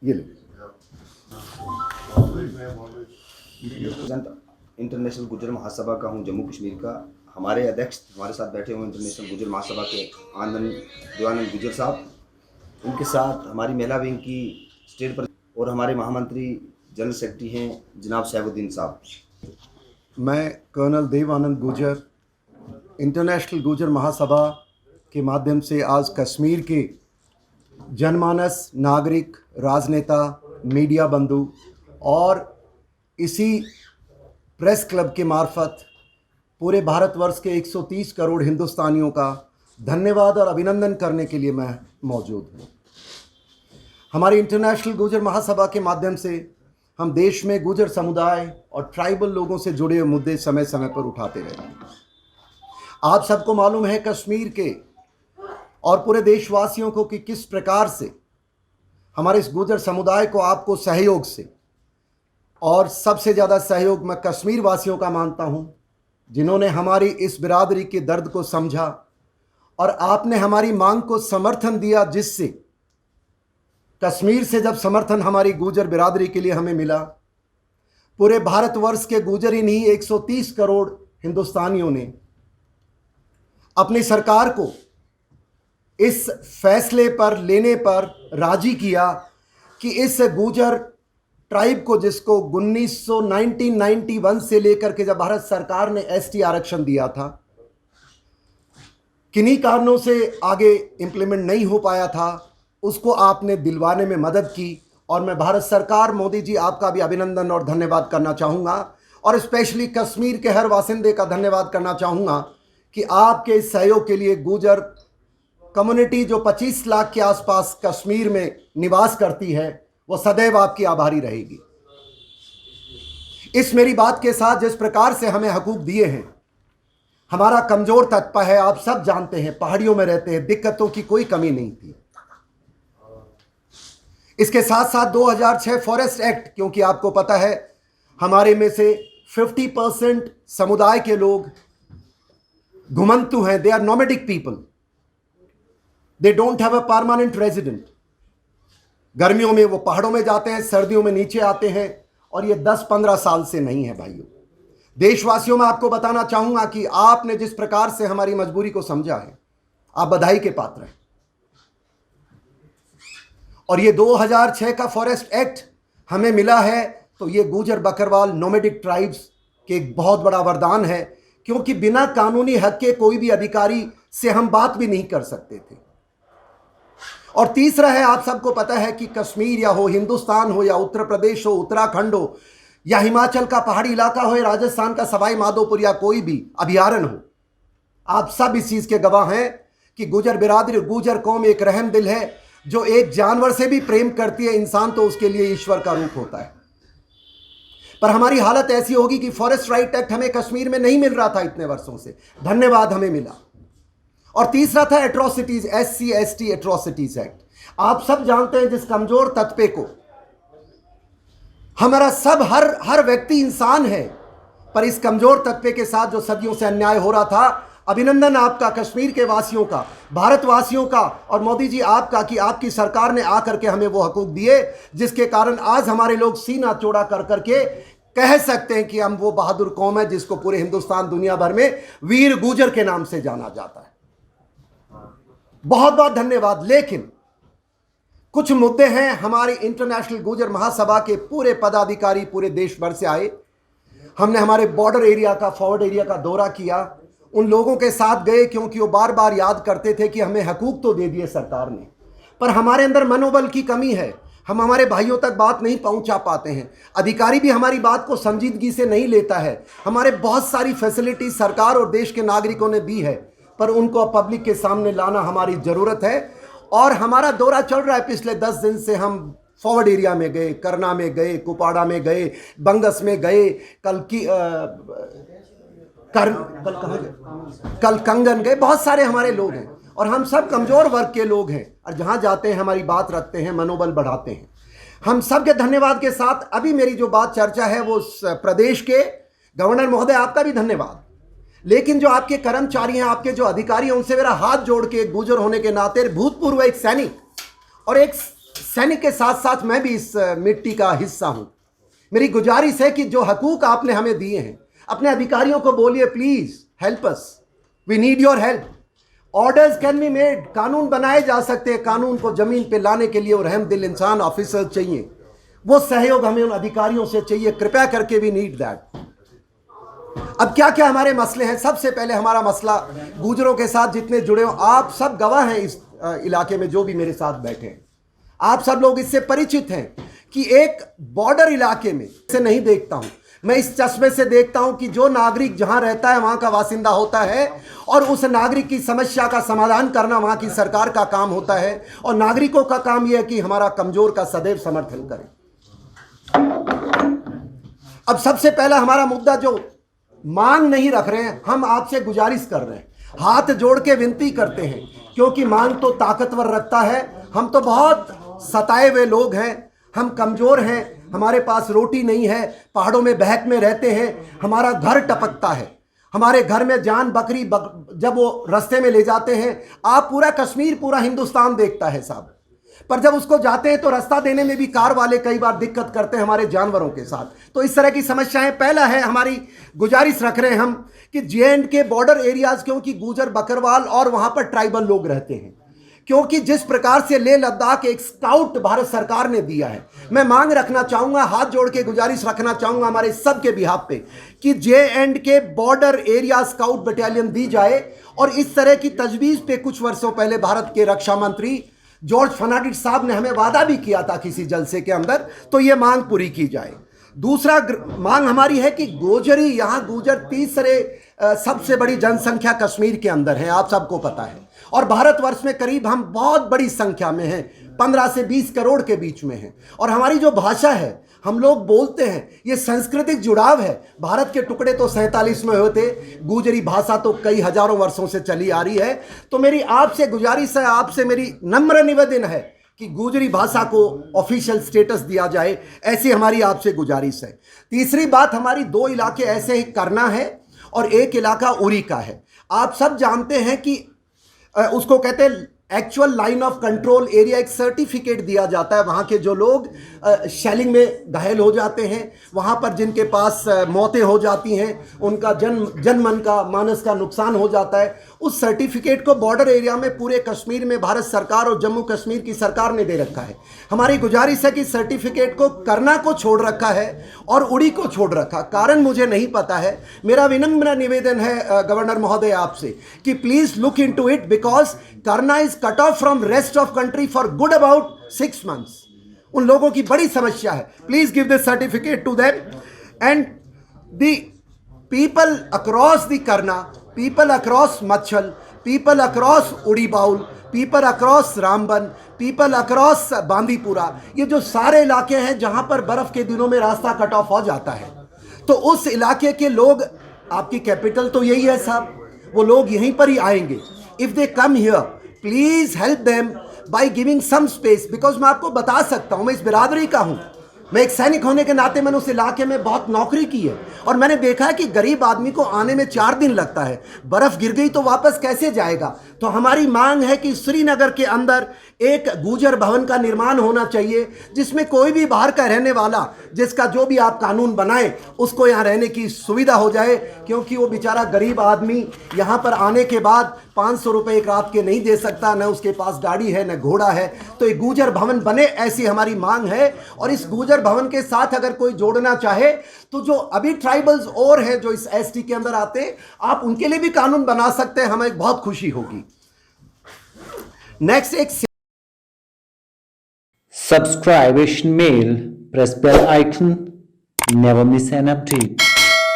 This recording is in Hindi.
ये लो। इंटरनेशनल गुजर महासभा का हूँ, जम्मू कश्मीर का। हमारे अध्यक्ष हमारे साथ बैठे हुए इंटरनेशनल गुजर महासभा के आनंद देवानंद गुजर साहब, उनके साथ हमारी महिला विंग की स्टेट पर और हमारे महामंत्री जनरल सेक्रेटरी हैं जनाब सैफुद्दीन साहब। मैं कर्नल देवानंद गुजर इंटरनेशनल गुजर महासभा के माध्यम से आज कश्मीर के जनमानस, नागरिक, राजनेता, मीडिया बंधु और इसी प्रेस क्लब के मार्फत पूरे भारतवर्ष के 130 करोड़ हिंदुस्तानियों का धन्यवाद और अभिनंदन करने के लिए मैं मौजूद हूँ। हमारी इंटरनेशनल गुजर महासभा के माध्यम से हम देश में गुजर समुदाय और ट्राइबल लोगों से जुड़े हुए मुद्दे समय समय पर उठाते रहते हैं। आप सबको मालूम है कश्मीर के और पूरे देशवासियों को कि किस प्रकार से हमारे इस गुजर समुदाय को आपको सहयोग से, और सबसे ज़्यादा सहयोग मैं कश्मीर वासियों का मानता हूं, जिन्होंने हमारी इस बिरादरी के दर्द को समझा और आपने हमारी मांग को समर्थन दिया, जिससे कश्मीर से जब समर्थन हमारी गुजर बिरादरी के लिए हमें मिला, पूरे भारतवर्ष के गुजर ही नहीं 130 करोड़ हिंदुस्तानियों ने अपनी सरकार को इस फैसले पर लेने पर राजी किया कि इस गुजर ट्राइब को, जिसको 1991 से लेकर के जब भारत सरकार ने एसटी आरक्षण दिया था, किन्हीं कारणों से आगे इंप्लीमेंट नहीं हो पाया था, उसको आपने दिलवाने में मदद की। और मैं भारत सरकार, मोदी जी, आपका भी अभिनंदन और धन्यवाद करना चाहूँगा, और स्पेशली कश्मीर के हर वासिंदे का धन्यवाद करना चाहूँगा कि आपके इस सहयोग के लिए गुजर कम्युनिटी जो 25 लाख के आसपास कश्मीर में निवास करती है, वो सदैव आपकी आभारी रहेगी। इस मेरी बात के साथ जिस प्रकार से हमें हकूक दिए हैं, हमारा कमजोर तबका है, आप सब जानते हैं, पहाड़ियों में रहते हैं, दिक्कतों की कोई कमी नहीं थी। इसके साथ साथ 2006 फॉरेस्ट एक्ट, क्योंकि आपको पता है हमारे में से 50% समुदाय के लोग घुमंतु हैं, they are nomadic people, they don't have a permanent resident. गर्मियों में वो पहाड़ों में जाते हैं, सर्दियों में नीचे आते हैं, और ये 10-15 साल से नहीं है। भाइयों, देशवासियों, मैं आपको बताना चाहूंगा कि आपने जिस प्रकार से हमारी मजबूरी को समझा है, आप बधाई के पात्र हैं। और ये 2006 का फॉरेस्ट एक्ट हमें मिला है, तो ये गुजर बकरवाल नोमैडिक ट्राइब्स के एक बहुत बड़ा वरदान है, क्योंकि बिना कानूनी हक के कोई भी अधिकारी से हम बात भी नहीं कर सकते थे। और तीसरा है, आप सबको पता है कि कश्मीर या हो, हिंदुस्तान हो, या उत्तर प्रदेश हो, उत्तराखंड हो, या हिमाचल का पहाड़ी इलाका हो, या राजस्थान का सवाई माधोपुर, या कोई भी अभयारण्य हो, आप सब इस चीज़ के गवाह हैं कि गुजर बिरादरी, गुजर कौम एक रहम दिल है, जो एक जानवर से भी प्रेम करती है। इंसान तो उसके लिए ईश्वर का रूप होता है। पर हमारी हालत ऐसी होगी कि फॉरेस्ट राइट एक्ट हमें कश्मीर में नहीं मिल रहा था इतने वर्षों से, धन्यवाद हमें मिला। और तीसरा था atrocities, SC ST atrocities act. आप सब जानते हैं, जिस कमजोर तबके को हमारा सब हर व्यक्ति इंसान है, पर इस कमजोर तबके के साथ जो सदियों से अन्याय हो रहा था, अभिनंदन आपका, कश्मीर के वासियों का, भारतवासियों का, और मोदी जी आपका, कि आपकी सरकार ने आकर के हमें वो हकूक दिए, जिसके कारण आज हमारे लोग सीना चौड़ा कर करके कह सकते हैं कि हम वो बहादुर कौम है जिसको पूरे हिंदुस्तान, दुनिया भर में वीर गुजर के नाम से जाना जाता है। बहुत बहुत धन्यवाद। लेकिन कुछ मुद्दे हैं, हमारी इंटरनेशनल गुजर महासभा के पूरे पदाधिकारी पूरे देश भर से आए। हमने हमारे बॉर्डर एरिया का, फॉरवर्ड एरिया का दौरा किया, उन लोगों के साथ गए, क्योंकि वो बार बार याद करते थे कि हमें हकूक तो दे दिए सरकार ने, पर हमारे अंदर मनोबल की कमी है, हम हमारे भाइयों तक बात नहीं पहुंचा पाते हैं, अधिकारी भी हमारी बात को संजीदगी से नहीं लेता है। हमारे बहुत सारी फैसिलिटी सरकार और देश के नागरिकों ने दी है, पर उनको पब्लिक के सामने लाना हमारी ज़रूरत है। और हमारा दौरा चल रहा है, पिछले 10 दिन से हम फॉरवर्ड एरिया में गए, करना में गए, कुपाड़ा में गए, बंगस में गए, कल कंगन गए। बहुत सारे हमारे लोग हैं, और हम सब कमज़ोर वर्ग के लोग हैं, और जहाँ जाते हैं हमारी बात रखते हैं, मनोबल बढ़ाते हैं। हम सब के धन्यवाद के साथ अभी मेरी जो बात चर्चा है, वो प्रदेश के गवर्नर महोदय, आपका भी धन्यवाद। लेकिन जो आपके कर्मचारी हैं, आपके जो अधिकारी हैं, उनसे मेरा हाथ जोड़ के, एक गुजर होने के नाते, भूतपूर्व एक सैनिक और एक सैनिक के साथ साथ मैं भी इस मिट्टी का हिस्सा हूं। मेरी गुजारिश है कि जो हकूक आपने हमें दिए हैं, अपने अधिकारियों को बोलिए please help us, we need your help. Orders can be made, कानून बनाए जा सकते हैं। कानून को जमीन पे लाने के लिए और रहम दिल इंसान ऑफिसर चाहिए, वो सहयोग हमें उन अधिकारियों से चाहिए। कृपया करके वी नीड दैट। अब क्या क्या हमारे मसले हैं? सबसे पहले हमारा मसला गुजरों के साथ जितने जुड़े हो, आप सब गवाह हैं इस इलाके में, जो भी मेरे साथ बैठे हैं, आप सब लोग इससे परिचित हैं कि एक बॉर्डर इलाके में से नहीं देखता हूं मैं, इस चश्मे से देखता हूं कि जो नागरिक जहां रहता है वहां का वासिंदा होता है, और उस नागरिक की समस्या का समाधान करना वहां की सरकार का काम होता है, और नागरिकों का काम यह है कि हमारा कमजोर का सदैव समर्थन करें। अब सबसे पहला हमारा मुद्दा, जो मांग नहीं रख रहे हैं, हम आपसे गुजारिश कर रहे हैं, हाथ जोड़ के विनती करते हैं, क्योंकि मांग तो ताकतवर रखता है। हम तो बहुत सताए हुए लोग हैं, हम कमजोर हैं, हमारे पास रोटी नहीं है, पहाड़ों में बहक में रहते हैं, हमारा घर टपकता है, हमारे घर में जान बकरी जब वो रास्ते में ले जाते हैं, आप पूरा कश्मीर पूरा हिंदुस्तान देखता है साहब, पर जब उसको जाते हैं तो रास्ता देने में भी कार वाले कई बार दिक्कत करते हैं हमारे जानवरों के साथ। तो इस तरह की समस्याएं, पहला है हमारी गुजारिश रख रहे हैं हम कि जे.एंड.के बॉर्डर एरियाज, क्योंकि गुजर बकरवाल और वहां पर ट्राइबल लोग रहते हैं, क्योंकि जिस प्रकार से लेह लद्दाख एक स्काउट भारत सरकार ने दिया है, मैं मांग रखना चाहूंगा, हाथ जोड़ के गुजारिश रखना चाहूंगा हमारे सबके बिहाफ पे कि J and K border area scout battalion दी जाए। और इस तरह की तजवीज़ पे कुछ वर्षों पहले भारत के रक्षा मंत्री जॉर्ज फर्नांडिस साहब ने हमें वादा भी किया था किसी जलसे के अंदर, तो ये मांग पूरी की जाए। दूसरा मांग हमारी है कि गोजरी, यहाँ गुजर तीसरे सबसे बड़ी जनसंख्या कश्मीर के अंदर है, आप सबको पता है, और भारतवर्ष में करीब हम बहुत बड़ी संख्या में हैं, 15 से 20 करोड़ के बीच में हैं, और हमारी जो भाषा है हम लोग बोलते हैं, ये सांस्कृतिक जुड़ाव है। भारत के टुकड़े तो 47 में होते, गुजरी भाषा तो कई हजारों वर्षों से चली आ रही है। तो मेरी आपसे गुजारिश है, आपसे मेरी नम्र निवेदन है कि गुजरी भाषा को ऑफिशियल स्टेटस दिया जाए, ऐसी हमारी आपसे गुजारिश है। तीसरी बात, हमारी 2 इलाके ऐसे ही करना है और एक इलाका उरी का है। आप सब जानते हैं कि उसको कहते हैं actual line of control area, एक सर्टिफिकेट दिया जाता है वहाँ के जो लोग शेलिंग में घायल हो जाते हैं, वहाँ पर जिनके पास मौतें हो जाती हैं, उनका जन मन का मानस का नुकसान हो जाता है, उस सर्टिफिकेट को बॉर्डर एरिया में पूरे कश्मीर में भारत सरकार और जम्मू कश्मीर की सरकार ने दे रखा है। हमारी गुजारिश है कि सर्टिफिकेट को करना को छोड़ रखा है और उड़ी को छोड़ रखा, कारण मुझे नहीं पता है। मेरा विनम्र निवेदन है गवर्नर महोदय आपसे कि please look into it, because Karnah is cut off from rest of country for good about 6 months। उन लोगों की बड़ी समस्या है, please give this certificate to them and the people across the Karnah, people across Machhal, people across Uri बाउल, people across Ramban, people across Bandipora, ये जो सारे इलाके हैं जहां पर बर्फ के दिनों में रास्ता कट ऑफ हो जाता है, तो उस इलाके के लोग, आपकी कैपिटल तो यही है साहब, वो लोग यहीं पर ही आएंगे। If they come here, please help them by giving some space, because मैं आपको बता सकता हूं, मैं इस बिरादरी का हूं, मैं एक सैनिक होने के नाते मैंने उस इलाके में बहुत नौकरी की है, और मैंने देखा है कि गरीब आदमी को आने में 4 दिन लगता है, बर्फ गिर गई तो वापस कैसे जाएगा। तो हमारी मांग है कि श्रीनगर के अंदर एक गुजर भवन का निर्माण होना चाहिए, जिसमें कोई भी बाहर का रहने वाला, जिसका जो भी आप कानून बनाए, उसको यहाँ रहने की सुविधा हो जाए, क्योंकि वो बेचारा गरीब आदमी यहाँ पर आने के बाद 500 रुपये एक रात के नहीं दे सकता, न उसके पास गाड़ी है न घोड़ा है। तो एक गुजर भवन बने, ऐसी हमारी मांग है। और इस गुजर भवन के साथ अगर कोई जोड़ना चाहे तो जो अभी ट्राइबल्स और हैं जो इस एसटी के अंदर आते हैं, आप उनके लिए भी कानून बना सकते हैं, हमें बहुत खुशी होगी। नेक्स्ट एक Subscribe Asian Mail, press bell icon, never miss an update.